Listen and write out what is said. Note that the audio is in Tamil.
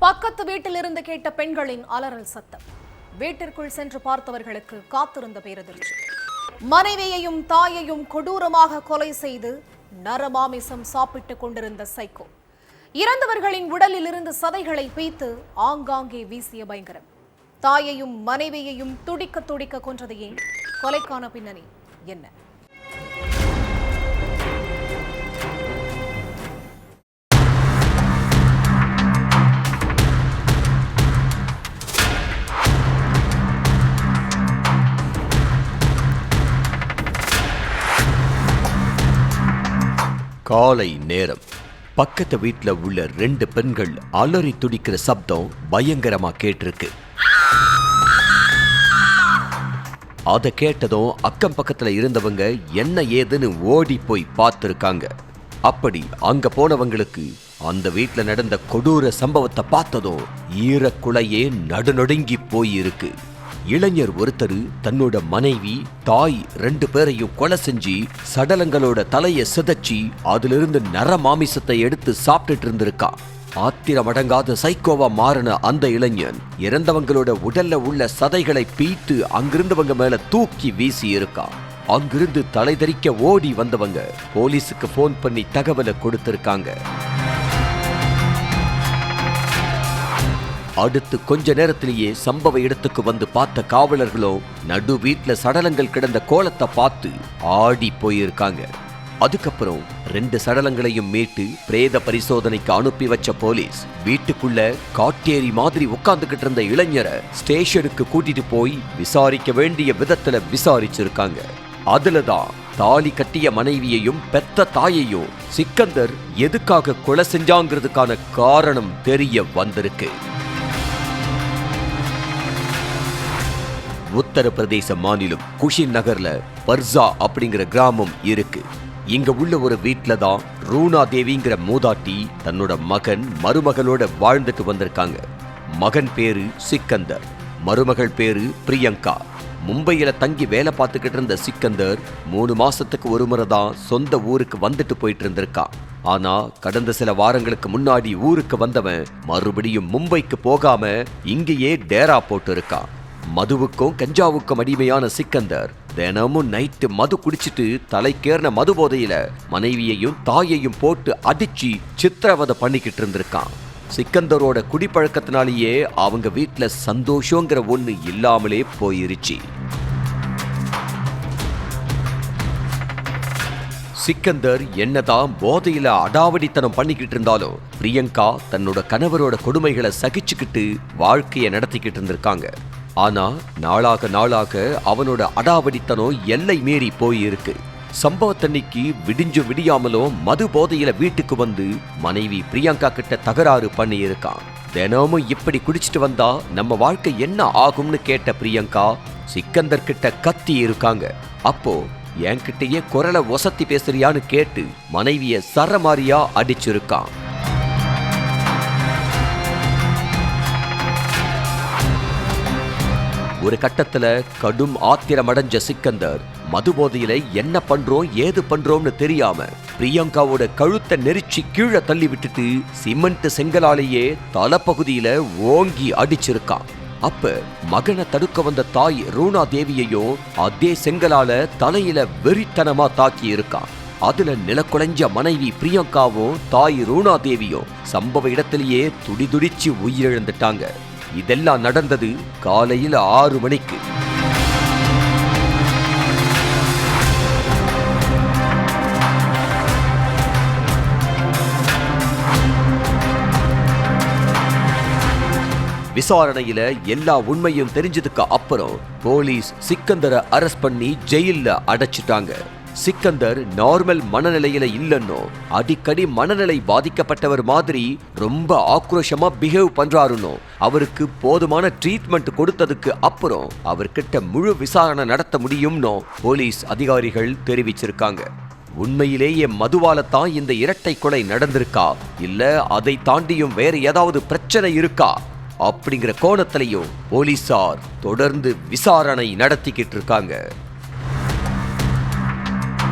பக்கத்து வீட்டிலிருந்து கேட்ட பெண்களின் அலறல் சத்தம். வீட்டிற்குள் சென்று பார்த்தவர்களுக்கு காத்திருந்த பேரதிர்ச்சி. மனைவியையும் தாயையும் கொடூரமாக கொலை செய்து நரமாமிசம் சாப்பிட்டுக் கொண்டிருந்த சைக்கோ. இறந்தவர்களின் உடலில் இருந்து சதைகளை பீத்து ஆங்காங்கே வீசிய பயங்கரம். தாயையும் மனைவியையும் துடிக்க துடிக்க கொன்றது ஏன்? கொலைக்கான பின்னணி என்ன? காலை நேரம். பக்கத்து வீட்டில் உள்ள 2 பெண்கள் அலறி துடிக்கிற சப்தம் பயங்கரமா கேட்டிருக்கு. அதை கேட்டதும் அக்கம் பக்கத்துல இருந்தவங்க என்ன ஏதுன்னு ஓடி போய் பார்த்திருக்காங்க. அப்படி அங்க போனவங்களுக்கு அந்த வீட்டில் நடந்த கொடூர சம்பவத்தை பார்த்ததும் ஈரக்குலையே நடுநடுங்கி போயிருக்கு. இளைஞர் ஒருத்தர் தன்னோட மனைவி தாய் 2 பேரையும் கொலை செஞ்சு சடலங்களோட தலையை சிதைச்சி அதிலிருந்து நரமாமிசத்தை எடுத்து சாப்பிட்டுட்டு இருந்திருக்கா. ஆத்திரமடங்காத சைக்கோவா மாறின அந்த இளைஞன் இறந்தவங்களோட உடல்ல உள்ள சதைகளை பீட்டு அங்கிருந்தவங்க மேல தூக்கி வீசி இருக்கா. அங்கிருந்து தலை தெறிக்க ஓடி வந்தவங்க போலீஸுக்கு போன் பண்ணி தகவலை கொடுத்திருக்காங்க. அடுத்து கொஞ்ச நேரத்திலேயே சம்பவ இடத்துக்கு வந்து பார்த்த காவலர்களும் நடு வீட்டுல சடலங்கள் கிடந்த கோலத்தை பார்த்து ஆடி போயிருக்காங்க. அதுக்கப்புறம் 2 சடலங்களையும் மீட்டு பிரேத பரிசோதனைக்கு அனுப்பி வச்ச போலீஸ் வீட்டுக்குள்ள காட்டேரி மாதிரி உட்கார்ந்துகிட்டு இருந்த இளைஞரை ஸ்டேஷனுக்கு கூட்டிட்டு போய் விசாரிக்க வேண்டிய விதத்துல விசாரிச்சிருக்காங்க. அதுலதான் தாலி கட்டிய மனைவியையும் பெத்த தாயையும் சிக்கந்தர் எதுக்காக கொலை செஞ்சாங்கிறதுக்கான காரணம் தெரிய வந்திருக்கு. உத்தரப்பிரதேச மாநிலம் குஷின் நகர்ல பர்சா அப்படிங்கிற கிராமம் இருக்கு. இங்க உள்ள ஒரு வீட்டுல தான் ரூனா தேவிங்கிற மூதாட்டி தன்னோட மகன் மருமகளோட வாழ்ந்துட்டு வந்திருக்காங்க. மகன் பேரு சிக்கந்தர், மருமகள் பேரு பிரியங்கா. மும்பையில தங்கி வேலை பார்த்துக்கிட்டு இருந்த சிக்கந்தர் 3 மாசத்துக்கு ஒரு முறை தான் சொந்த ஊருக்கு வந்துட்டு போயிட்டு இருந்திருக்கான். ஆனா கடந்த சில வாரங்களுக்கு முன்னாடி ஊருக்கு வந்தவன் மறுபடியும் மும்பைக்கு போகாம இங்கேயே டேரா போட்டு இருக்கான். மதுவுக்கும் கஞ்சாவுக்கும் அடிமையான சிக்கந்தர் தினமும் நைட்டு மது குடிச்சிட்டு தலைக்கேறின மது போதையில மனைவியையும் தாயையும் போட்டு அடிச்சு சித்திரவதை பண்ணிக்கிட்டு இருந்திருக்கான். சிக்கந்தரோட குடிப்பழக்கத்தினாலேயே அவங்க வீட்டுல சந்தோஷங்கிற ஒண்ணு இல்லாமலே போயிருச்சு. சிக்கந்தர் என்னதான் போதையில அடாவடித்தனம் பண்ணிக்கிட்டு இருந்தாலும் பிரியங்கா தன்னோட கணவரோட கொடுமைகளை சகிச்சுக்கிட்டு வாழ்க்கையை நடத்திக்கிட்டு இருந்திருக்காங்க. ஆனா நாளாக நாளாக அவனோட அடாவடித்தனம் எல்லை மீறி போயிருக்கு. சம்பவத்தன்னைக்கு விடிஞ்சு விடியாமலும் மது போதையில வீட்டுக்கு வந்து மனைவி பிரியங்கா கிட்ட தகராறு பண்ணி இருக்கான். தினமும் இப்படி குடிச்சிட்டு வந்தா நம்ம வாழ்க்கை என்ன ஆகும்னு கேட்ட பிரியங்கா சிக்கந்தர் கிட்ட கத்தி இருக்காங்க. அப்போ என்கிட்டயே குரலை ஒசத்தி பேசுறியான்னு கேட்டு மனைவிய சரமாரியா அடிச்சிருக்கான். ஒரு கட்டத்துல கடும் ஆத்திரமடைஞ்ச சிக்கந்தர் மது போதையில என்ன பண்றோம் ஏது பண்றோம்னு தெரியாம பிரியங்காவோட கழுத்தை நெரிச்சு கீழே தள்ளி விட்டுட்டு சிமெண்ட் செங்கலாலேயே தலைப்பகுதியில ஓங்கி அடிச்சிருக்கான். அப்ப மகனை தடுக்க வந்த தாய் ரூனா தேவியையும் அதே செங்கலால தலையில வெறித்தனமா தாக்கி இருக்கான். அதுல நிலக்குலைஞ்ச மனைவி பிரியங்காவும் தாய் ரூனா தேவியும் சம்பவ இடத்திலேயே துடிதுடிச்சு உயிரிழந்துட்டாங்க. இதெல்லாம் நடந்தது காலையில் 6 மணிக்கு. விசாரணையில எல்லா உண்மையும் தெரிஞ்சதுக்கு அப்புறம் போலீஸ் சிக்கந்தரை அரெஸ்ட் பண்ணி ஜெயில்ல அடைச்சிட்டாங்க. சிக்கந்தர் நார்மல் மனநிலையில இல்லன்னோ அடிக்கடி மனநிலை பாதிக்கப்பட்டவர் மாதிரி ரொம்ப ஆக்ரோஷமா பிஹேவ் பண்றாருன்னோ அவருக்கு போதுமான ட்ரீட்மெண்ட் கொடுத்ததுக்கு அப்புறம் அவர்கிட்ட முழு விசாரணை நடத்த முடியும்னோ போலீஸ் அதிகாரிகள் தெரிவிச்சிருக்காங்க. உண்மையிலேயே மதுவாலத்தான் இந்த இரட்டை கொலை நடந்திருக்கா இல்ல அதை தாண்டியும் வேற ஏதாவது பிரச்சனை இருக்கா அப்படிங்கிற கோணத்திலையும் போலீசார் தொடர்ந்து விசாரணை நடத்திக்கிட்டு இருக்காங்க.